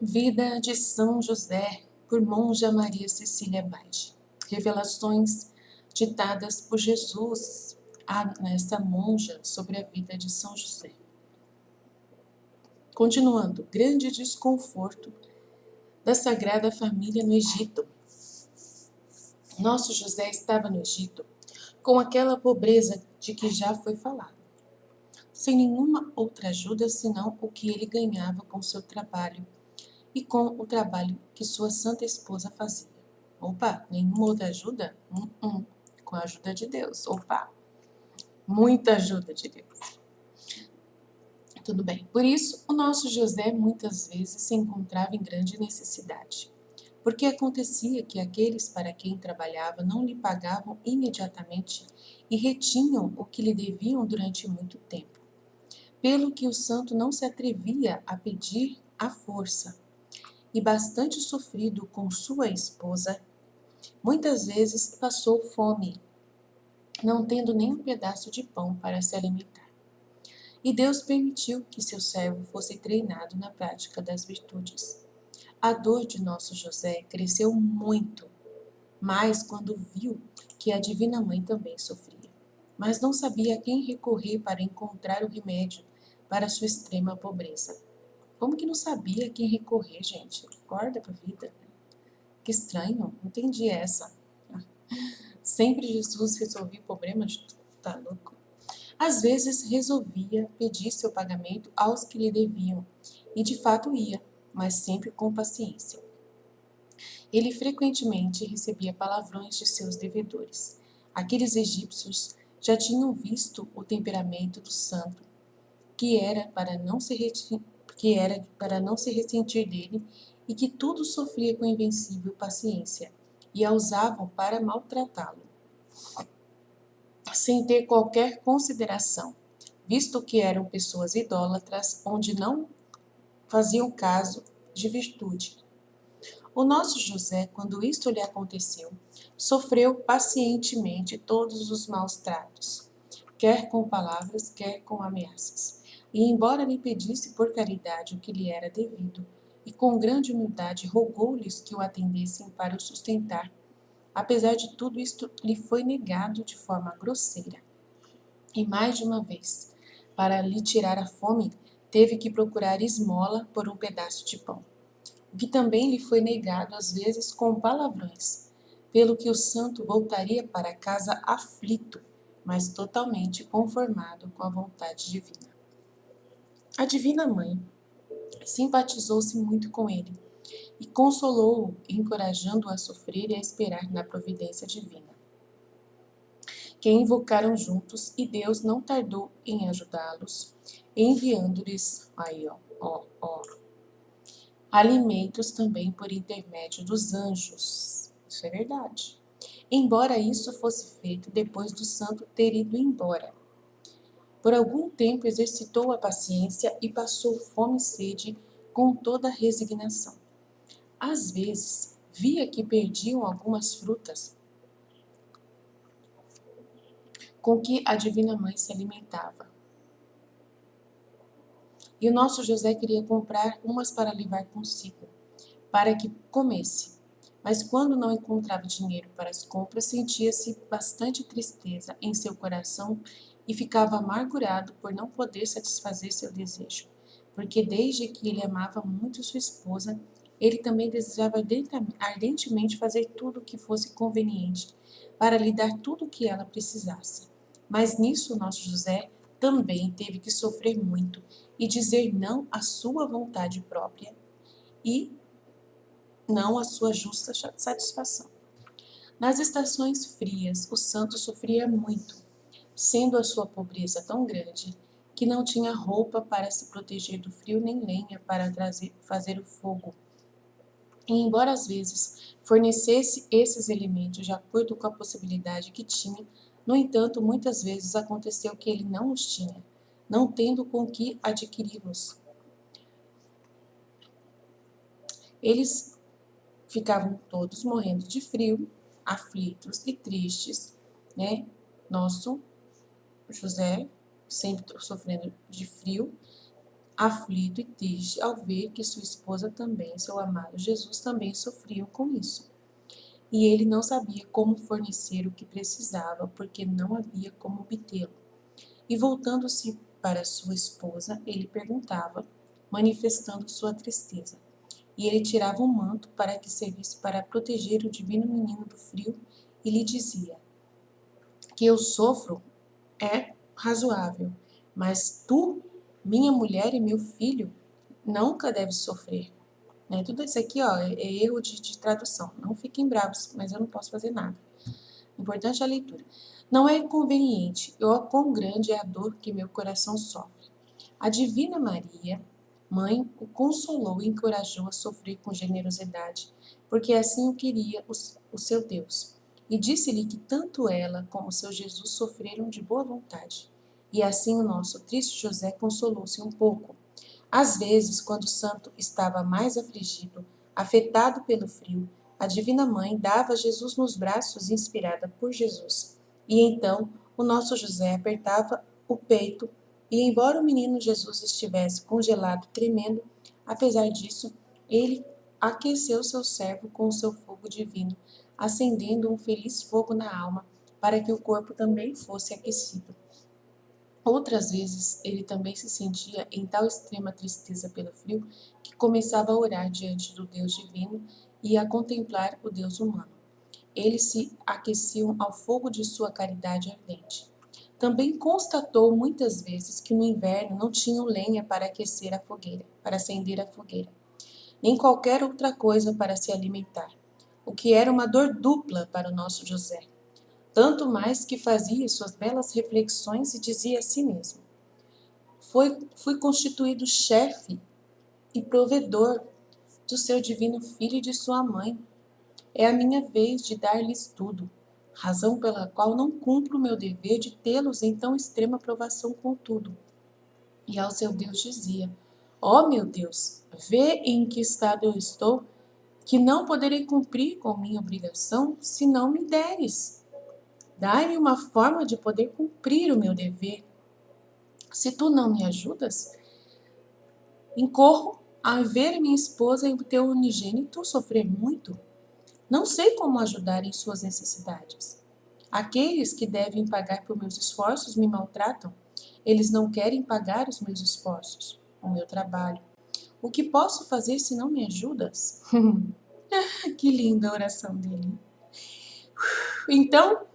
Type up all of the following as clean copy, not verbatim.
Vida de São José, por Monja Maria Cecília Bage. Revelações ditadas por Jesus a essa monja sobre a vida de São José. Continuando, grande desconforto da Sagrada Família no Egito. Nosso José estava no Egito com aquela pobreza de que já foi falado, sem nenhuma outra ajuda senão o que ele ganhava com seu trabalho e com o trabalho que sua santa esposa fazia. Opa, nenhuma outra ajuda? Com a ajuda de Deus. Opa, muita ajuda de Deus. Tudo bem. Por isso, o nosso José muitas vezes se encontrava em grande necessidade, porque acontecia que aqueles para quem trabalhava não lhe pagavam imediatamente e retinham o que lhe deviam durante muito tempo, pelo que o santo não se atrevia a pedir à força. E bastante sofrido com sua esposa, muitas vezes passou fome, não tendo nem um pedaço de pão para se alimentar. E Deus permitiu que seu servo fosse treinado na prática das virtudes. A dor de nosso José cresceu muito, mais quando viu que a Divina Mãe também sofria, mas não sabia a quem recorrer para encontrar o remédio para sua extrema pobreza. Como que não sabia a quem recorrer, gente? Acorda pra vida. Que estranho, não entendi essa. Sempre Jesus resolvia o problema de tudo, tá louco? Às vezes resolvia pedir seu pagamento aos que lhe deviam, e de fato ia, mas sempre com paciência. Ele frequentemente recebia palavrões de seus devedores. Aqueles egípcios já tinham visto o temperamento do santo, que era para não se ressentir dele e que tudo sofria com invencível paciência, e a usavam para maltratá-lo, sem ter qualquer consideração, visto que eram pessoas idólatras, onde não faziam caso de virtude. O nosso José, quando isto lhe aconteceu, sofreu pacientemente todos os maus tratos, quer com palavras, quer com ameaças. E embora lhe pedisse por caridade o que lhe era devido, e com grande humildade rogou-lhes que o atendessem para o sustentar, apesar de tudo isto lhe foi negado de forma grosseira. E mais de uma vez, para lhe tirar a fome, teve que procurar esmola por um pedaço de pão, o que também lhe foi negado às vezes com palavrões, pelo que o santo voltaria para casa aflito, mas totalmente conformado com a vontade divina. A Divina Mãe simpatizou-se muito com ele e consolou-o, encorajando-o a sofrer e a esperar na providência divina, que invocaram juntos, e Deus não tardou em ajudá-los, enviando-lhes alimentos também por intermédio dos anjos. Isso é verdade. Embora isso fosse feito depois do santo ter ido embora. Por algum tempo exercitou a paciência e passou fome e sede com toda a resignação. Às vezes, via que perdiam algumas frutas com que a Divina Mãe se alimentava. E o nosso José queria comprar umas para levar consigo, para que comesse. Mas quando não encontrava dinheiro para as compras, sentia-se bastante tristeza em seu coração e ficava amargurado por não poder satisfazer seu desejo, porque desde que ele amava muito sua esposa, ele também desejava ardentemente fazer tudo o que fosse conveniente para lhe dar tudo o que ela precisasse. Mas nisso o nosso José também teve que sofrer muito e dizer não à sua vontade própria e não à sua justa satisfação. Nas estações frias, o santo sofria muito, sendo a sua pobreza tão grande que não tinha roupa para se proteger do frio nem lenha para fazer o fogo. E embora às vezes fornecesse esses elementos de acordo com a possibilidade que tinha, no entanto, muitas vezes aconteceu que ele não os tinha, não tendo com que adquiri-los. Eles ficavam todos morrendo de frio, aflitos e tristes, né? Nosso José sempre sofrendo de frio, aflito e triste ao ver que sua esposa também, seu amado Jesus, também sofriam com isso. E ele não sabia como fornecer o que precisava, porque não havia como obtê-lo. E voltando-se para sua esposa, ele perguntava, manifestando sua tristeza. E ele tirava um manto para que servisse para proteger o divino menino do frio e lhe dizia: que eu sofro é razoável, mas tu, minha mulher e meu filho, nunca deves sofrer. Né? Tudo isso aqui ó, é erro de tradução. Não fiquem bravos, mas eu não posso fazer nada. Importante é a leitura. Não é inconveniente, ó quão grande é a dor que meu coração sofre. A Divina Maria, Mãe, o consolou e encorajou a sofrer com generosidade, porque assim o queria o seu Deus. E disse-lhe que tanto ela como seu Jesus sofreram de boa vontade. E assim o nosso triste José consolou-se um pouco. Às vezes, quando o santo estava mais afligido, afetado pelo frio, a Divina Mãe dava Jesus nos braços, inspirada por Jesus. E então o nosso José apertava o peito e, embora o menino Jesus estivesse congelado, tremendo, apesar disso, ele aqueceu seu servo com o seu fogo divino, acendendo um feliz fogo na alma, para que o corpo também fosse aquecido. Outras vezes, ele também se sentia em tal extrema tristeza pelo frio que começava a orar diante do Deus divino e a contemplar o Deus humano. Eles se aqueciam ao fogo de sua caridade ardente. Também constatou muitas vezes que no inverno não tinham lenha para aquecer a fogueira, para acender a fogueira, nem qualquer outra coisa para se alimentar, o que era uma dor dupla para o nosso José. Tanto mais que fazia suas belas reflexões e dizia a si mesmo: fui constituído chefe e provedor do seu divino filho e de sua mãe. É a minha vez de dar-lhes tudo, razão pela qual não cumpro o meu dever de tê-los em tão extrema provação com tudo. E ao seu Deus dizia: ó meu Deus, vê em que estado eu estou, que não poderei cumprir com minha obrigação se não me deres. Dai-me uma forma de poder cumprir o meu dever. Se tu não me ajudas, incorro a ver minha esposa e o teu unigênito sofrer muito. Não sei como ajudar em suas necessidades. Aqueles que devem pagar por meus esforços me maltratam. Eles não querem pagar os meus esforços, o meu trabalho. O que posso fazer se não me ajudas? Que linda a oração dele. Então,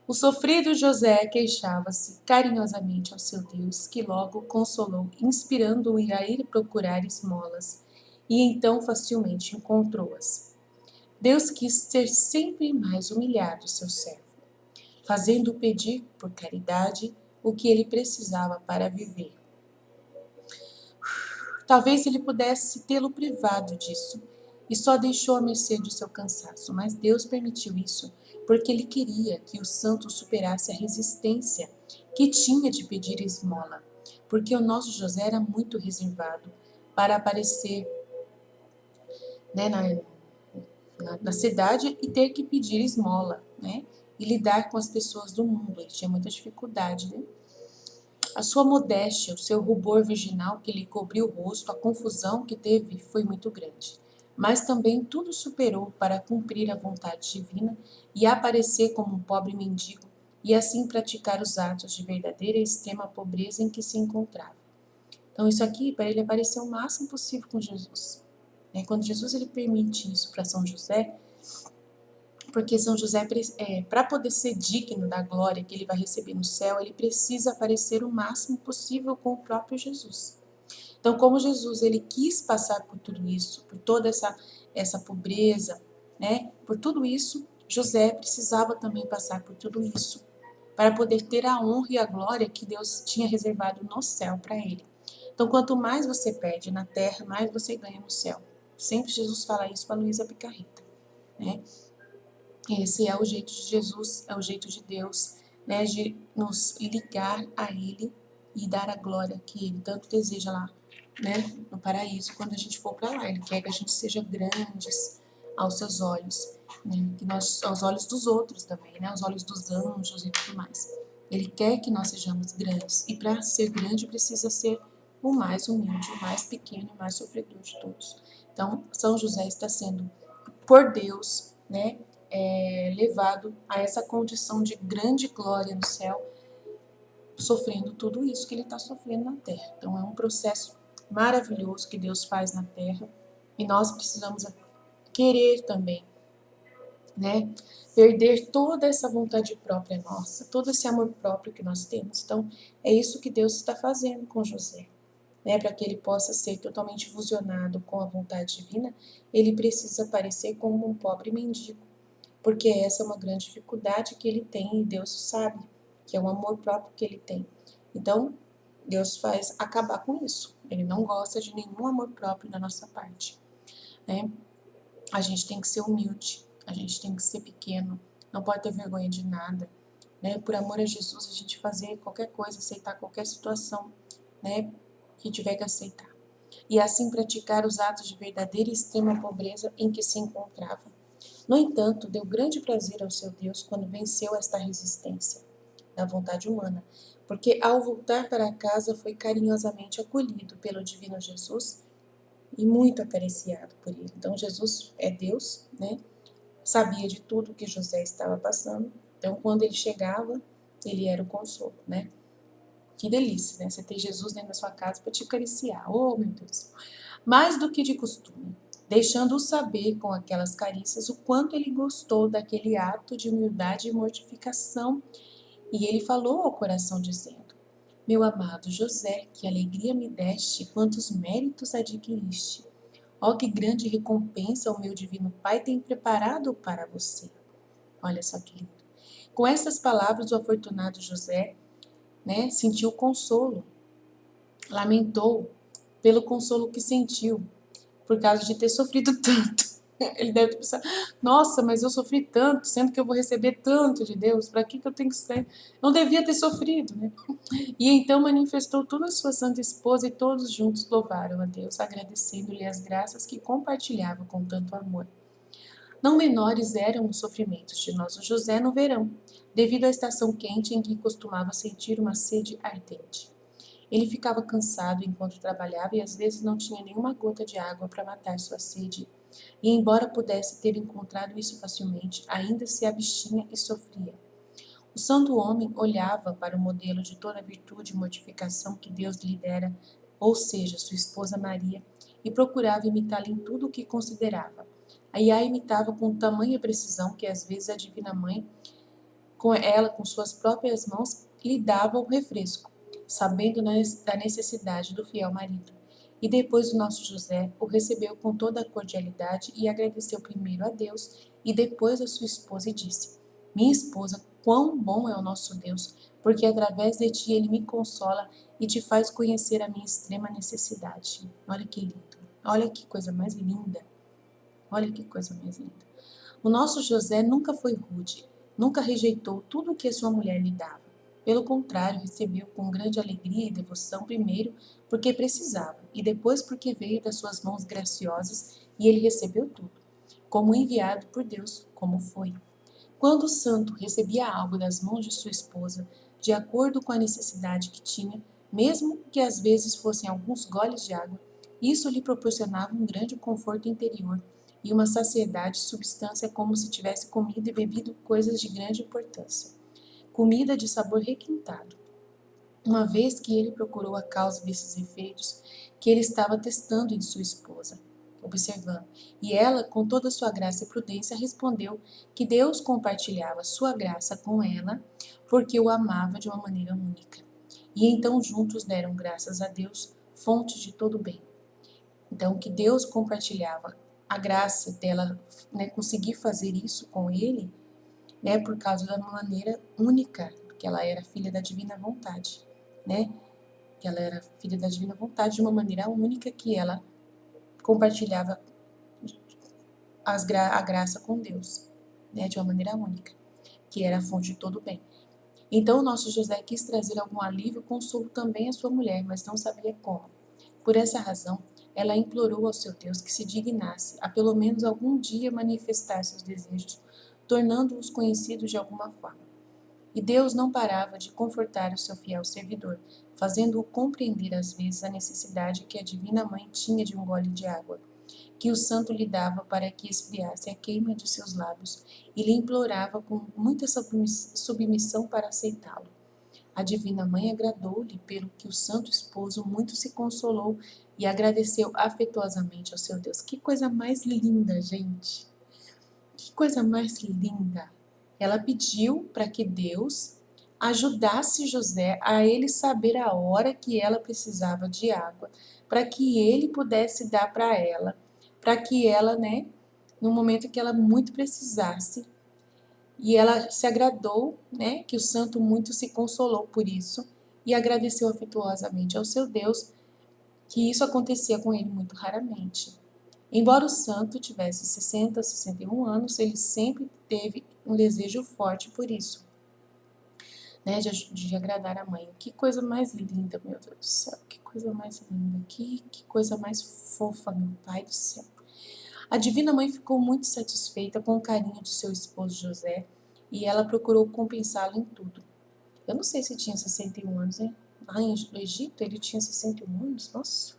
o sofrido José queixava-se carinhosamente ao seu Deus, que logo o consolou, inspirando-o a ir procurar esmolas, e então facilmente encontrou-as. Deus quis ser sempre mais humilhado seu servo, fazendo-o pedir por caridade o que ele precisava para viver. Talvez ele pudesse tê-lo privado disso, e só deixou à mercê do seu cansaço, mas Deus permitiu isso porque ele queria que o santo superasse a resistência que tinha de pedir esmola, porque o nosso José era muito reservado para aparecer, né, na cidade e ter que pedir esmola, né, e lidar com as pessoas do mundo. Ele tinha muita dificuldade, né? A sua modéstia, o seu rubor virginal que lhe cobriu o rosto, a confusão que teve foi muito grande. Mas também tudo superou para cumprir a vontade divina e aparecer como um pobre mendigo e assim praticar os atos de verdadeira e extrema pobreza em que se encontrava. Então isso aqui, para ele aparecer o máximo possível com Jesus. Quando Jesus ele permite isso para São José, porque São José, para poder ser digno da glória que ele vai receber no céu, ele precisa aparecer o máximo possível com o próprio Jesus. Então, como Jesus ele quis passar por tudo isso, por toda essa pobreza, né? Por tudo isso, José precisava também passar por tudo isso, para poder ter a honra e a glória que Deus tinha reservado no céu para ele. Então, quanto mais você perde na terra, mais você ganha no céu. Sempre Jesus fala isso para Luísa Picarreta, né? Esse é o jeito de Jesus, é o jeito de Deus, né, de nos ligar a Ele e dar a glória que Ele tanto deseja lá, né, no paraíso, quando a gente for para lá. Ele quer que a gente seja grandes aos seus olhos, né, que nós, aos olhos dos outros também, né, aos olhos dos anjos e tudo mais. Ele quer que nós sejamos grandes, e para ser grande precisa ser o mais humilde, o mais pequeno, o mais sofredor de todos. Então, São José está sendo, por Deus, né, levado a essa condição de grande glória no céu, sofrendo tudo isso que ele está sofrendo na terra. Então, é um processo maravilhoso que Deus faz na terra e nós precisamos querer também, né? Perder toda essa vontade própria nossa, todo esse amor próprio que nós temos. Então, é isso que Deus está fazendo com José, né? Para que ele possa ser totalmente fusionado com a vontade divina, ele precisa parecer como um pobre mendigo, porque essa é uma grande dificuldade que ele tem e Deus sabe, que é o amor próprio que ele tem. Então, Deus faz acabar com isso. Ele não gosta de nenhum amor próprio da nossa parte, né? A gente tem que ser humilde, a gente tem que ser pequeno, não pode ter vergonha de nada, né? Por amor a Jesus, a gente fazer qualquer coisa, aceitar qualquer situação, né? Que tiver que aceitar. E assim praticar os atos de verdadeira e extrema pobreza em que se encontrava. No entanto, deu grande prazer ao seu Deus quando venceu esta resistência da vontade humana, porque ao voltar para casa foi carinhosamente acolhido pelo divino Jesus e muito acariciado por ele. Então Jesus é Deus, né? Sabia de tudo que José estava passando. Então quando ele chegava, ele era o consolo, né? Que delícia, né? Você ter Jesus dentro da sua casa para te acariciar. Oh, meu Deus. Mais do que de costume, deixando-o saber com aquelas carícias o quanto ele gostou daquele ato de humildade e mortificação. E ele falou ao coração dizendo: Meu amado José, que alegria me deste, quantos méritos adquiriste. Ó, que grande recompensa o meu divino Pai tem preparado para você. Olha só que lindo. Com essas palavras, o afortunado José, né, sentiu consolo, lamentou pelo consolo que sentiu, por causa de ter sofrido tanto. Ele deve pensar, nossa, mas eu sofri tanto, sendo que eu vou receber tanto de Deus, para que eu tenho que ser? Não devia ter sofrido, né? E então manifestou toda a sua santa esposa e todos juntos louvaram a Deus, agradecendo-lhe as graças que compartilhava com tanto amor. Não menores eram os sofrimentos de nosso José no verão, devido à estação quente em que costumava sentir uma sede ardente. Ele ficava cansado enquanto trabalhava e às vezes não tinha nenhuma gota de água para matar sua sede. E embora pudesse ter encontrado isso facilmente, ainda se abstinha e sofria. O santo homem olhava para o modelo de toda a virtude e mortificação que Deus lhe dera, ou seja, sua esposa Maria, e procurava imitá-la em tudo o que considerava. Aí a imitava com tamanha precisão que às vezes a Divina Mãe, com suas próprias mãos, lhe dava o refresco, sabendo da necessidade do fiel marido. E depois o nosso José o recebeu com toda a cordialidade e agradeceu primeiro a Deus e depois a sua esposa e disse: Minha esposa, quão bom é o nosso Deus, porque através de ti ele me consola e te faz conhecer a minha extrema necessidade. Olha que lindo, olha que coisa mais linda, olha que coisa mais linda. O nosso José nunca foi rude, nunca rejeitou tudo o que a sua mulher lhe dava. Pelo contrário, recebeu com grande alegria e devoção, primeiro porque precisava, e depois porque veio das suas mãos graciosas, e ele recebeu tudo, como enviado por Deus, como foi. Quando o santo recebia algo das mãos de sua esposa, de acordo com a necessidade que tinha, mesmo que às vezes fossem alguns goles de água, isso lhe proporcionava um grande conforto interior e uma saciedade de substância como se tivesse comido e bebido coisas de grande importância. Comida de sabor requintado. Uma vez que ele procurou a causa desses efeitos que ele estava testando em sua esposa, observando, e ela, com toda a sua graça e prudência, respondeu que Deus compartilhava sua graça com ela porque o amava de uma maneira única. E então juntos deram graças a Deus, fonte de todo bem. Então, que Deus compartilhava a graça dela, né, conseguir fazer isso com ele, né, por causa da maneira única que ela era filha da divina vontade, né? Que ela era filha da divina vontade de uma maneira única que ela compartilhava a graça com Deus, né, de uma maneira única, que era a fonte de todo bem. Então, o nosso José quis trazer algum alívio e consolo também à sua mulher, mas não sabia como. Por essa razão, ela implorou ao seu Deus que se dignasse a pelo menos algum dia manifestar seus desejos, tornando-os conhecidos de alguma forma. E Deus não parava de confortar o seu fiel servidor, fazendo-o compreender às vezes a necessidade que a Divina Mãe tinha de um gole de água, que o santo lhe dava para que esfriasse a queima de seus lábios, e lhe implorava com muita submissão para aceitá-lo. A Divina Mãe agradou-lhe, pelo que o santo esposo muito se consolou e agradeceu afetuosamente ao seu Deus. Que coisa mais linda, gente! Que coisa mais linda! Ela pediu para que Deus ajudasse José a ele saber a hora que ela precisava de água, para que ele pudesse dar para ela, para que ela, né, no momento que ela muito precisasse, e ela se agradou, né, que o santo muito se consolou por isso e agradeceu afetuosamente ao seu Deus, que isso acontecia com ele muito raramente. Embora o santo tivesse 60, 61 anos, ele sempre teve um desejo forte por isso, né, de agradar a mãe. Que coisa mais linda, meu Deus do céu, que coisa mais linda, que coisa mais fofa, meu Pai do céu. A Divina Mãe ficou muito satisfeita com o carinho de seu esposo José e ela procurou compensá-lo em tudo. Eu não sei se tinha 61 anos, hein? Lá no Egito ele tinha 61 anos, nossa.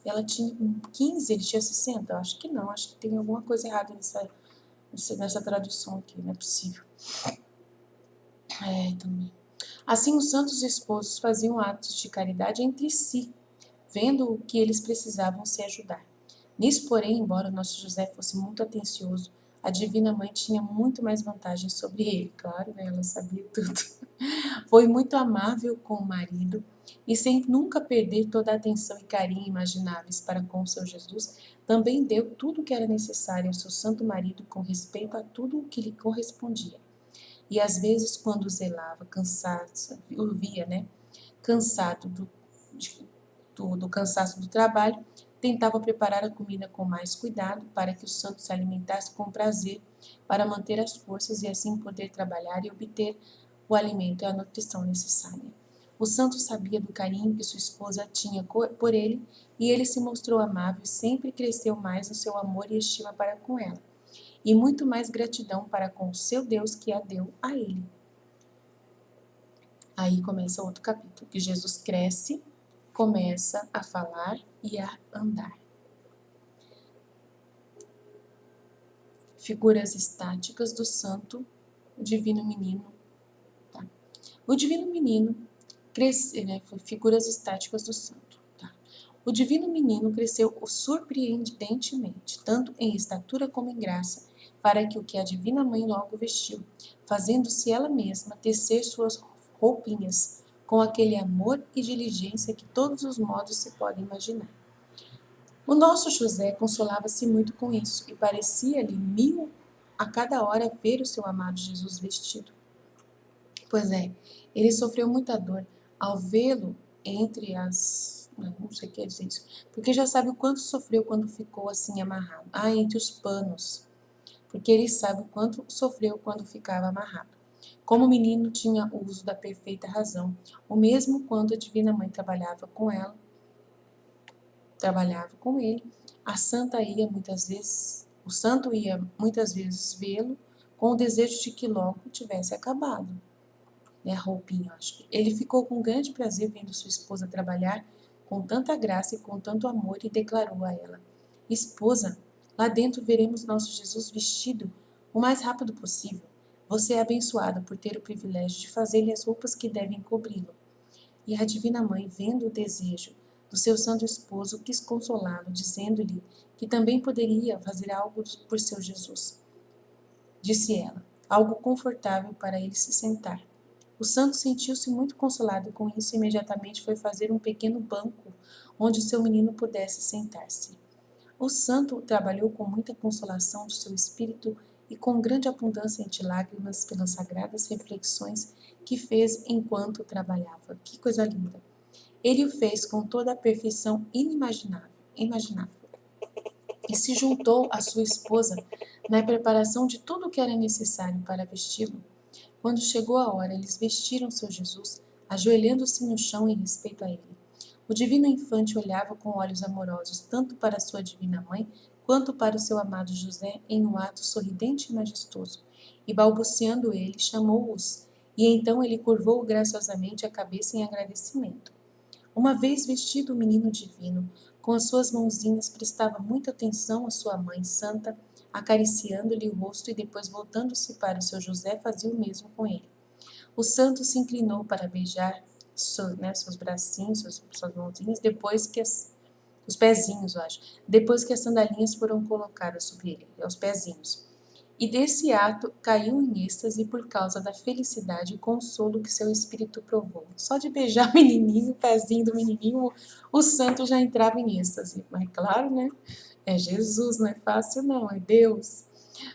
Ela tinha 15, ele tinha 60? Eu acho que não, acho que tem alguma coisa errada nessa tradução aqui, não é possível. Também. Assim, os santos esposos faziam atos de caridade entre si, vendo que eles precisavam se ajudar. Nisso, porém, embora nosso José fosse muito atencioso, a Divina Mãe tinha muito mais vantagens sobre ele, claro, né? Ela sabia tudo. Foi muito amável com o marido e, sem nunca perder toda a atenção e carinho imagináveis para com o seu Jesus, também deu tudo o que era necessário ao seu santo marido com respeito a tudo o que lhe correspondia. E às vezes, quando zelava, o via, né, cansado do cansaço do trabalho, tentava preparar a comida com mais cuidado para que o santo se alimentasse com prazer, para manter as forças e assim poder trabalhar e obter o alimento e a nutrição necessária. O santo sabia do carinho que sua esposa tinha por ele e ele se mostrou amável e sempre cresceu mais no seu amor e estima para com ela, e muito mais gratidão para com o seu Deus que a deu a ele. Aí começa outro capítulo, que Jesus cresce, começa a falar e a andar. Figuras estáticas do santo, o divino menino. Tá? O divino menino cresceu, né, figuras estáticas do santo. Tá? O divino menino cresceu surpreendentemente, tanto em estatura como em graça, para que o que a divina mãe logo vestiu, fazendo-se ela mesma tecer suas roupinhas, com aquele amor e diligência que todos os modos se podem imaginar. O nosso José consolava-se muito com isso, e parecia-lhe mil a cada hora ver o seu amado Jesus vestido. Pois é, ele sofreu muita dor ao vê-lo entre as... Não sei o que quer dizer isso. Porque já sabe o quanto sofreu quando ficou assim amarrado. Entre os panos. Porque ele sabe o quanto sofreu quando ficava amarrado. Como o menino tinha o uso da perfeita razão, o mesmo quando a Divina Mãe trabalhava com ele, o santo ia muitas vezes vê-lo com o desejo de que logo tivesse acabado, né, a roupinha, acho. Ele ficou com grande prazer vendo sua esposa trabalhar com tanta graça e com tanto amor e declarou a ela: Esposa, lá dentro veremos nosso Jesus vestido o mais rápido possível. Você é abençoada por ter o privilégio de fazer-lhe as roupas que devem cobri-lo. E a Divina Mãe, vendo o desejo do seu santo esposo, quis consolá-lo, dizendo-lhe que também poderia fazer algo por seu Jesus. Disse ela, algo confortável para ele se sentar. O santo sentiu-se muito consolado com isso e imediatamente foi fazer um pequeno banco onde seu menino pudesse sentar-se. O santo trabalhou com muita consolação do seu espírito e com grande abundância de lágrimas pelas sagradas reflexões que fez enquanto trabalhava. Que coisa linda! Ele o fez com toda a perfeição imaginável. E se juntou à sua esposa na preparação de tudo o que era necessário para vesti-lo. Quando chegou a hora, eles vestiram seu Jesus, ajoelhando-se no chão em respeito a ele. O divino infante olhava com olhos amorosos tanto para sua divina mãe, quanto para o seu amado José em um ato sorridente e majestoso, e balbuciando ele, chamou-os E então ele curvou graciosamente a cabeça em agradecimento. Uma vez vestido o menino divino, com as suas mãozinhas prestava muita atenção à sua mãe santa, acariciando-lhe o rosto e depois voltando-se para o seu José fazia o mesmo com ele. O santo se inclinou para beijar seus bracinhos, suas mãozinhas, depois que os pezinhos, eu acho, depois que as sandalinhas foram colocadas sobre ele, os pezinhos. E desse ato caiu em êxtase por causa da felicidade e consolo que seu espírito provou. Só de beijar o menininho, o pezinho do menininho, o santo já entrava em êxtase. Mas claro, né? É Jesus, não é fácil não, é Deus.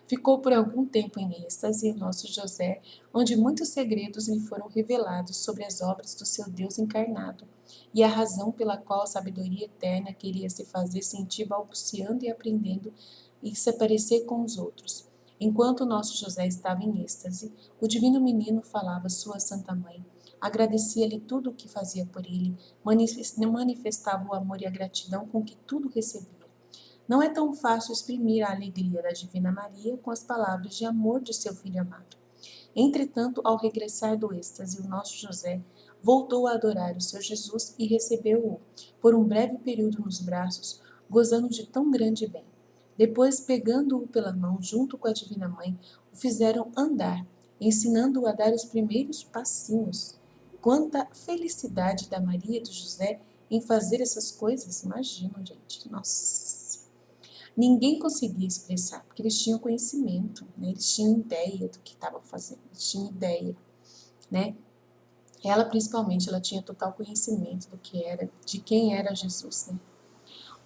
Ficou por algum tempo em êxtase nosso José, onde muitos segredos lhe foram revelados sobre as obras do seu Deus encarnado e a razão pela qual a sabedoria eterna queria se fazer sentir balbuciando e aprendendo e se parecer com os outros. Enquanto nosso José estava em êxtase, o divino menino falava à sua santa mãe, agradecia-lhe tudo o que fazia por ele, manifestava o amor e a gratidão com que tudo recebia. Não é tão fácil exprimir a alegria da Divina Maria com as palavras de amor de seu filho amado. Entretanto, ao regressar do êxtase, o nosso José voltou a adorar o seu Jesus e recebeu-o por um breve período nos braços, gozando de tão grande bem. Depois, pegando-o pela mão junto com a Divina Mãe, o fizeram andar, ensinando-o a dar os primeiros passinhos. Quanta felicidade da Maria e do José em fazer essas coisas, imaginam, gente, nossa. Ninguém conseguia expressar, porque eles tinham conhecimento, né? Eles tinham ideia do que estavam fazendo, eles tinham ideia, né? Ela, principalmente, ela tinha total conhecimento do que era, de quem era Jesus, né?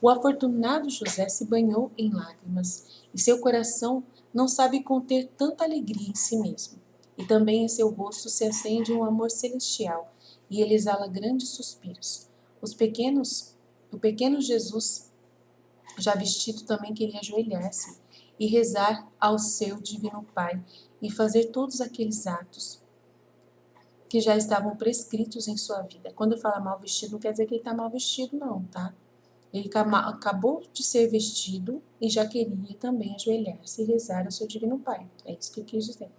O afortunado José se banhou em lágrimas, e seu coração não sabe conter tanta alegria em si mesmo. E também em seu rosto se acende um amor celestial, e ele exala grandes suspiros. O pequeno Jesus, já vestido, também queria ajoelhar-se e rezar ao seu divino Pai e fazer todos aqueles atos que já estavam prescritos em sua vida. Quando eu falo mal vestido, não quer dizer que ele está mal vestido, não, tá? Ele acabou de ser vestido e já queria também ajoelhar-se e rezar ao seu divino Pai. É isso que eu quis dizer.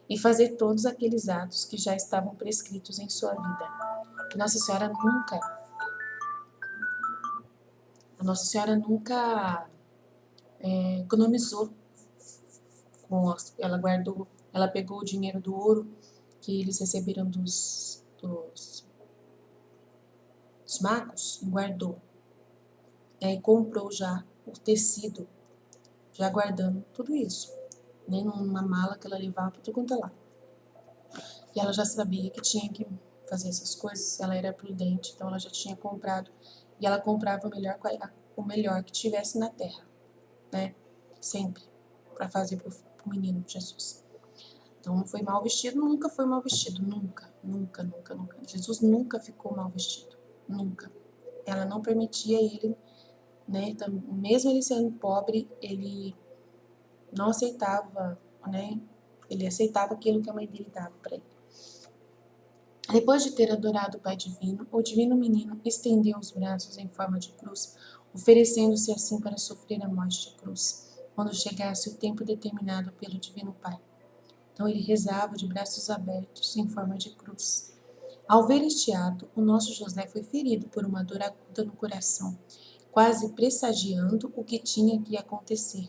E fazer todos aqueles atos que já estavam prescritos em sua vida. A Nossa Senhora nunca economizou. Ela guardou, ela pegou o dinheiro do ouro que eles receberam dos magos e guardou. E aí comprou já o tecido, já guardando tudo isso, né, numa mala que ela levava para tudo quanto é lá. E ela já sabia que tinha que fazer essas coisas, ela era prudente, então ela já tinha comprado. E ela comprava o melhor que tivesse na terra, né? Sempre, para fazer pro menino Jesus. Então não foi mal vestido, nunca foi mal vestido, nunca, nunca, nunca, nunca. Jesus nunca ficou mal vestido, nunca. Ela não permitia ele, né? Então, mesmo ele sendo pobre, ele não aceitava, né? Ele aceitava aquilo que a mãe dele dava para ele. Depois de ter adorado o Pai Divino, o Divino Menino estendeu os braços em forma de cruz, oferecendo-se assim para sofrer a morte de cruz, quando chegasse o tempo determinado pelo Divino Pai. Então ele rezava de braços abertos em forma de cruz. Ao ver este ato, o nosso José foi ferido por uma dor aguda no coração, quase pressagiando o que tinha que acontecer,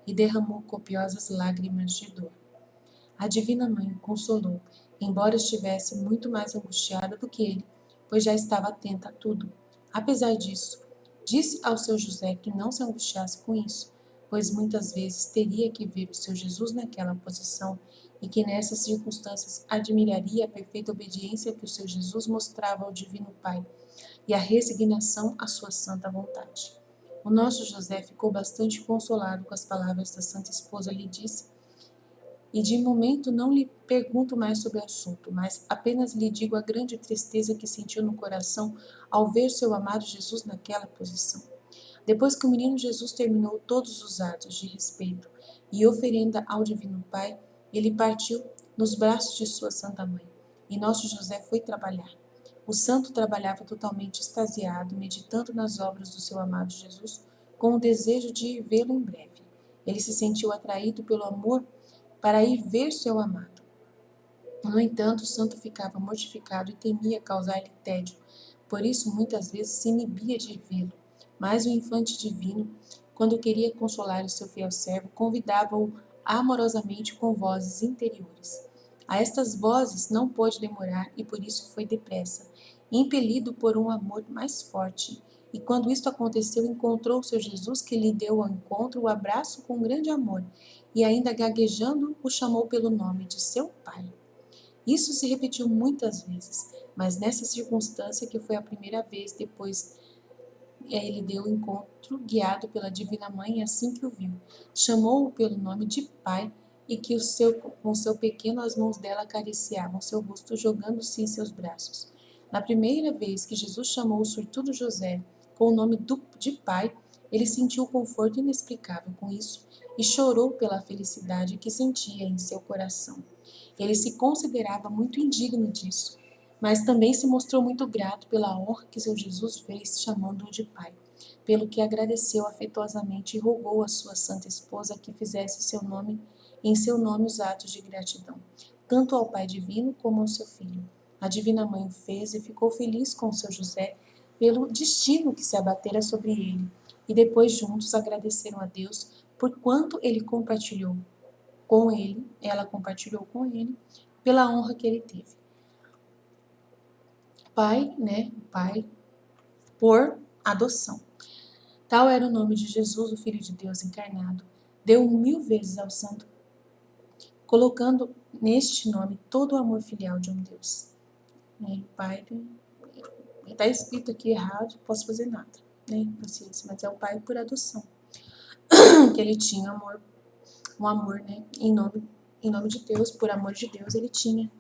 e derramou copiosas lágrimas de dor. A Divina Mãe o consolou, embora estivesse muito mais angustiada do que ele, pois já estava atenta a tudo. Apesar disso, disse ao seu José que não se angustiasse com isso, pois muitas vezes teria que ver o seu Jesus naquela posição e que nessas circunstâncias admiraria a perfeita obediência que o seu Jesus mostrava ao Divino Pai e a resignação à sua santa vontade. O nosso José ficou bastante consolado com as palavras da Santa Esposa lhe disse, e de momento não lhe pergunto mais sobre o assunto, mas apenas lhe digo a grande tristeza que sentiu no coração ao ver seu amado Jesus naquela posição. Depois que o menino Jesus terminou todos os atos de respeito e oferenda ao Divino Pai, ele partiu nos braços de sua Santa Mãe, e nosso José foi trabalhar. O santo trabalhava totalmente extasiado, meditando nas obras do seu amado Jesus, com o desejo de vê-lo em breve. Ele se sentiu atraído pelo amor para ir ver seu amado. No entanto, o santo ficava mortificado e temia causar-lhe tédio. Por isso, muitas vezes se inibia de vê-lo. Mas o infante divino, quando queria consolar o seu fiel servo, convidava-o amorosamente com vozes interiores. A estas vozes não pôde demorar e por isso foi depressa, impelido por um amor mais forte. E quando isto aconteceu, encontrou o seu Jesus, que lhe deu ao encontro o abraço com grande amor, e ainda gaguejando o chamou pelo nome de seu pai. Isso se repetiu muitas vezes, mas nessa circunstância, que foi a primeira vez, depois ele deu o encontro, guiado pela Divina Mãe, assim que o viu, chamou-o pelo nome de Pai, e que com seu pequeno as mãos dela acariciavam seu rosto, jogando-se em seus braços. Na primeira vez que Jesus chamou o sortudo José com o nome de Pai, ele sentiu um conforto inexplicável com isso e chorou pela felicidade que sentia em seu coração. Ele se considerava muito indigno disso, mas também se mostrou muito grato pela honra que seu Jesus fez, chamando-o de Pai, pelo que agradeceu afetuosamente e rogou à sua santa esposa que fizesse em seu nome os atos de gratidão, tanto ao Pai Divino como ao seu Filho. A Divina Mãe o fez e ficou feliz com seu José pelo destino que se abatera sobre ele, e depois juntos agradeceram a Deus por quanto ele compartilhou com ele, ela compartilhou com ele, pela honra que ele teve. Pai, né? Pai por adoção. Tal era o nome de Jesus, o Filho de Deus encarnado. Deu 1000 vezes ao santo, colocando neste nome todo o amor filial de um Deus. Pai, está escrito aqui errado, não posso fazer nada, né? Paciência, mas é o Pai por adoção, que ele tinha amor, um amor, né? Em nome de Deus, por amor de Deus, ele tinha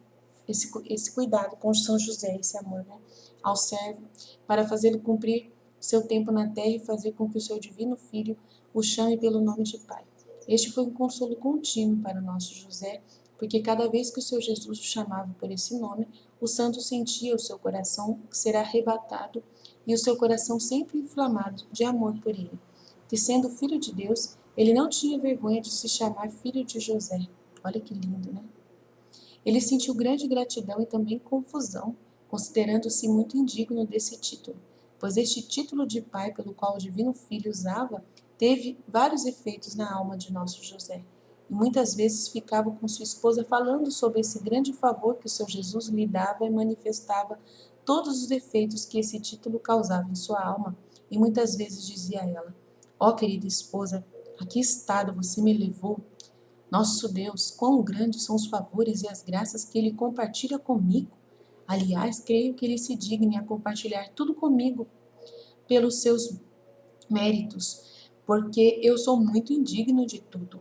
esse cuidado com São José, esse amor, né, ao servo, para fazê-lo cumprir seu tempo na terra e fazer com que o seu divino Filho o chame pelo nome de Pai. Este foi um consolo contínuo para o nosso José, porque cada vez que o seu Jesus o chamava por esse nome, o santo sentia o seu coração ser arrebatado e o seu coração sempre inflamado de amor por ele. Que sendo filho de Deus, ele não tinha vergonha de se chamar filho de José. Olha que lindo, né? Ele sentiu grande gratidão e também confusão, considerando-se muito indigno desse título, pois este título de pai pelo qual o Divino Filho usava teve vários efeitos na alma de nosso José, e muitas vezes ficava com sua esposa falando sobre esse grande favor que o seu Jesus lhe dava e manifestava todos os efeitos que esse título causava em sua alma, e muitas vezes dizia a ela: ó querida esposa, a que estado você me levou? Nosso Deus, quão grandes são os favores e as graças que Ele compartilha comigo. Aliás, creio que Ele se digne a compartilhar tudo comigo pelos seus méritos, porque eu sou muito indigno de tudo.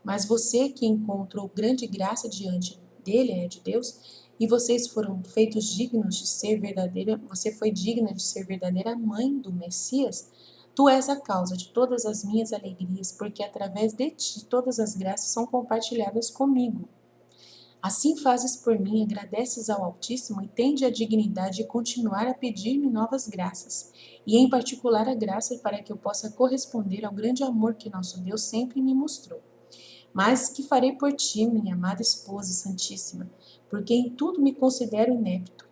Mas você que encontrou grande graça diante dele, de Deus, e vocês foram feitos dignos de ser verdadeira, você foi digna de ser verdadeira mãe do Messias, tu és a causa de todas as minhas alegrias, porque através de ti todas as graças são compartilhadas comigo. Assim fazes por mim, agradeces ao Altíssimo e tende a dignidade de continuar a pedir-me novas graças, e em particular a graça para que eu possa corresponder ao grande amor que nosso Deus sempre me mostrou. Mas que farei por ti, minha amada esposa santíssima, porque em tudo me considero inepto.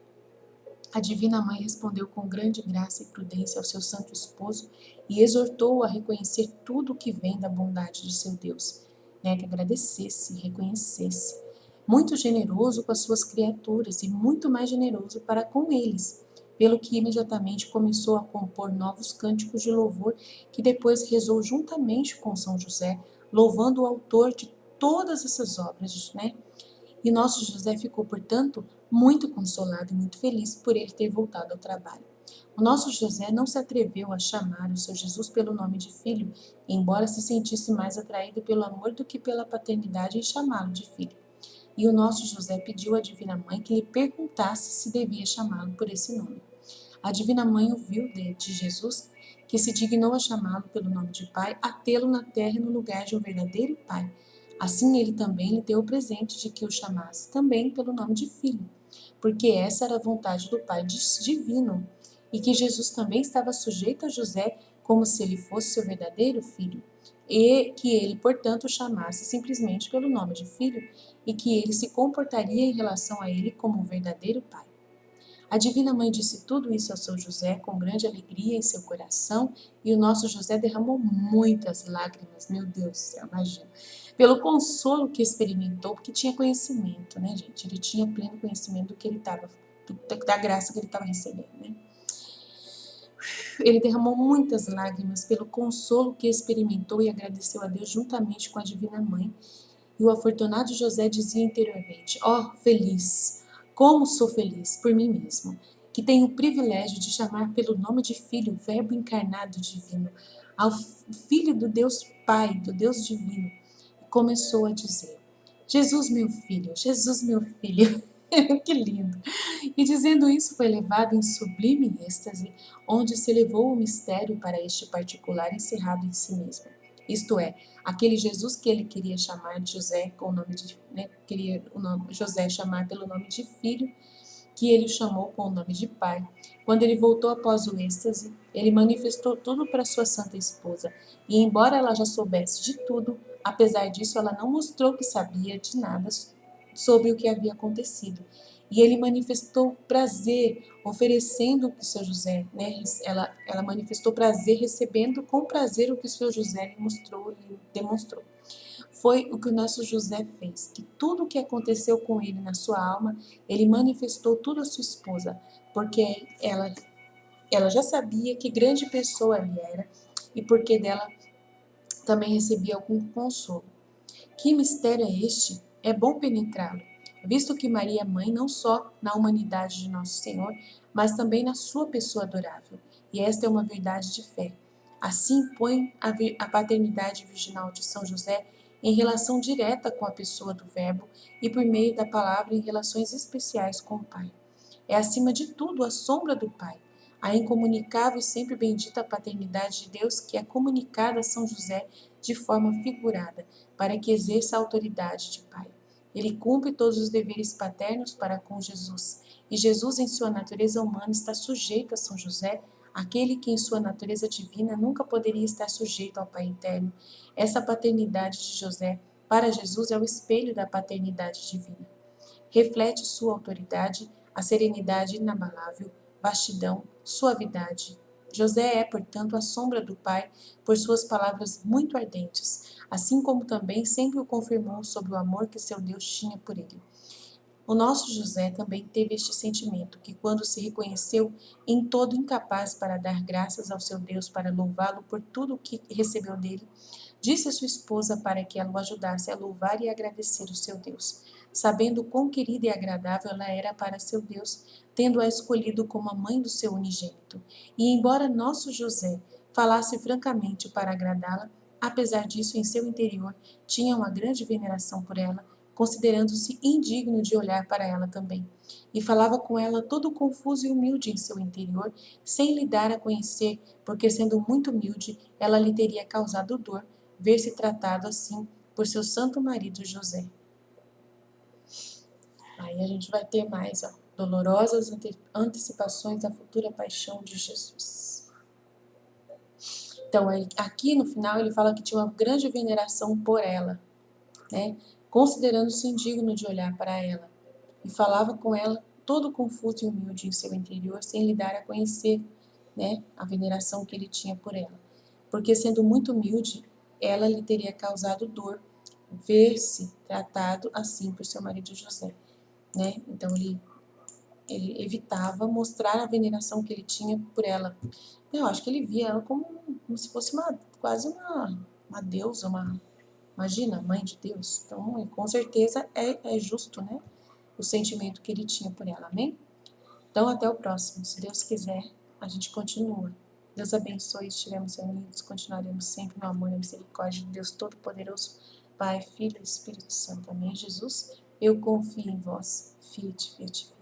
A Divina Mãe respondeu com grande graça e prudência ao seu santo esposo e exortou-o a reconhecer tudo o que vem da bondade de seu Deus, né, que agradecesse e reconhecesse. Muito generoso com as suas criaturas e muito mais generoso para com eles, pelo que imediatamente começou a compor novos cânticos de louvor que depois rezou juntamente com São José, louvando o autor de todas essas obras, né? E nosso José ficou, portanto, muito consolado e muito feliz por ele ter voltado ao trabalho. O nosso José não se atreveu a chamar o seu Jesus pelo nome de filho, embora se sentisse mais atraído pelo amor do que pela paternidade em chamá-lo de filho. E o nosso José pediu à Divina Mãe que lhe perguntasse se devia chamá-lo por esse nome. A Divina Mãe ouviu de Jesus que se dignou a chamá-lo pelo nome de Pai, a tê-lo na terra no lugar de um verdadeiro Pai. Assim ele também lhe deu o presente de que o chamasse também pelo nome de Filho, porque essa era a vontade do Pai divino, e que Jesus também estava sujeito a José como se ele fosse seu verdadeiro filho, e que ele, portanto, o chamasse simplesmente pelo nome de Filho, e que ele se comportaria em relação a ele como um verdadeiro pai. A Divina Mãe disse tudo isso ao seu José com grande alegria em seu coração, e o nosso José derramou muitas lágrimas, meu Deus do céu, imagina, pelo consolo que experimentou, porque tinha conhecimento, né, gente? Ele tinha pleno conhecimento do que ele estava, da graça que ele estava recebendo, né? Ele derramou muitas lágrimas pelo consolo que experimentou e agradeceu a Deus juntamente com a Divina Mãe. E o afortunado José dizia interiormente: ó, feliz, como sou feliz por mim mesmo, que tenho o privilégio de chamar pelo nome de Filho, Verbo encarnado divino, ao Filho do Deus Pai, do Deus divino. E começou a dizer: Jesus, meu filho, Jesus, meu filho. Que lindo! E dizendo isso, foi levado em sublime êxtase, onde se elevou o mistério para este particular encerrado em si mesmo. Isto é, aquele Jesus que ele queria chamar de José, com o nome de, né, queria o nome José chamar pelo nome de filho, que ele o chamou com o nome de pai. Quando ele voltou após o êxtase, ele manifestou tudo para sua santa esposa, e embora ela já soubesse de tudo, apesar disso ela não mostrou que sabia de nada sobre o que havia acontecido. E ele manifestou prazer, oferecendo o que seu José, né? Ela manifestou prazer, recebendo com prazer o que seu José lhe mostrou, lhe demonstrou. Foi o que o nosso José fez, que tudo o que aconteceu com ele na sua alma, ele manifestou tudo à sua esposa, porque ela já sabia que grande pessoa ele era e porque dela também recebia algum consolo. Que mistério é este? É bom penetrá-lo, visto que Maria é mãe não só na humanidade de nosso Senhor, mas também na sua pessoa adorável. E esta é uma verdade de fé. Assim põe a paternidade virginal de São José em relação direta com a pessoa do Verbo e por meio da palavra em relações especiais com o Pai. É acima de tudo a sombra do Pai, a incomunicável e sempre bendita paternidade de Deus que é comunicada a São José de forma figurada, para que exerça a autoridade de pai. Ele cumpre todos os deveres paternos para com Jesus, e Jesus, em sua natureza humana, está sujeito a São José, aquele que, em sua natureza divina, nunca poderia estar sujeito ao Pai eterno. Essa paternidade de José, para Jesus, é o espelho da paternidade divina. Reflete sua autoridade, a serenidade inabalável, vastidão, suavidade. José é, portanto, a sombra do Pai por suas palavras muito ardentes, assim como também sempre o confirmou sobre o amor que seu Deus tinha por ele. O nosso José também teve este sentimento, que quando se reconheceu em todo incapaz para dar graças ao seu Deus, para louvá-lo por tudo o que recebeu dele, disse a sua esposa para que ela o ajudasse a louvar e agradecer o seu Deus, sabendo quão querida e agradável ela era para seu Deus, tendo-a escolhido como a mãe do seu unigênito. E embora nosso José falasse francamente para agradá-la, apesar disso, em seu interior, tinha uma grande veneração por ela, considerando-se indigno de olhar para ela também. E falava com ela todo confuso e humilde em seu interior, sem lhe dar a conhecer, porque sendo muito humilde, ela lhe teria causado dor, ver-se tratado assim por seu santo marido José. Aí a gente vai ter mais, ó, dolorosas antecipações da futura paixão de Jesus. Então, aqui no final ele fala que tinha uma grande veneração por ela, né? Considerando-se indigno de olhar para ela, e falava com ela todo confuso e humilde em seu interior, sem lhe dar a conhecer, né, a veneração que ele tinha por ela. Porque sendo muito humilde, ela lhe teria causado dor ver-se tratado assim por seu marido José, né? Então ele evitava mostrar a veneração que ele tinha por ela. Eu acho que ele via ela como se fosse quase uma deusa, imagina, mãe de Deus. Então, com certeza é justo, né? O sentimento que ele tinha por ela, amém? Então, até o próximo. Se Deus quiser, a gente continua. Deus abençoe, estivemos reunidos, continuaremos sempre no amor e na misericórdia de Deus Todo-Poderoso, Pai, Filho e Espírito Santo. Amém, Jesus? Eu confio em vós. Fiat, fiat, fiat.